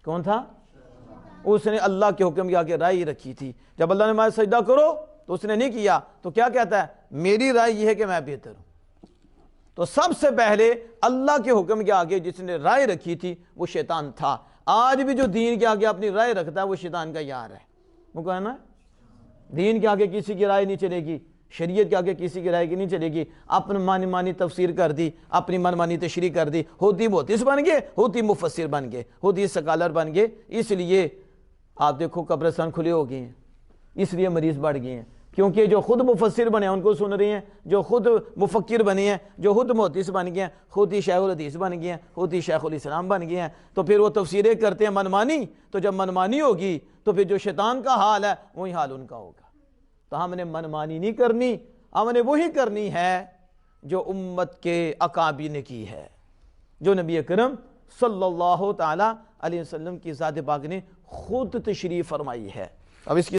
کون تھا؟ اس نے اللہ کے حکم کے آگے رائے رکھی تھی. جب اللہ نے ماں سجدہ کرو تو اس نے نہیں کیا تو کیا کہتا ہے؟ میری رائے یہ ہے کہ میں بہتر ہوں. تو سب سے پہلے اللہ کے حکم کے آگے جس نے رائے رکھی تھی وہ شیطان تھا. آج بھی جو دین کے آگے اپنی رائے رکھتا ہے وہ شیطان کا یار ہے. وہ کہنا دین کے آگے کسی کی رائے نہیں چلے گی, شریعت کے آگے کسی کی رائے کی نہیں چلے گی. اپنی مانی مانی تفسیر کر دی, اپنی من مانی تشریح کر دی. ہوتی محدث بن گئے, ہوتی مفسر بن گئے, ہوتی سکالر بن گئے. اس لیے آپ دیکھو قبرستان کھلے ہو گئے ہیں, اس لیے مریض بڑھ گئے ہیں, کیونکہ جو خود مفسر بنے ہیں ان کو سن رہے ہیں, جو خود مفکر بنے ہیں, جو خود محدث بن گئے ہیں, خود ہی شیخ الحدیث بن گئے ہیں, خود ہی شیخ الاسلام بن گئے ہیں. تو پھر وہ تفسیریں کرتے ہیں منمانی. تو جب منمانی ہوگی تو پھر جو شیطان کا حال ہے وہی حال ان کا ہوگا. تو ہم نے منمانی نہیں کرنی, ہم نے وہی کرنی ہے جو امت کے اکابر نے کی ہے, جو نبی اکرم صلی اللہ تعالی علیہ وسلم کی ذات پاک نے خود تشریح فرمائی ہے. اب اس کی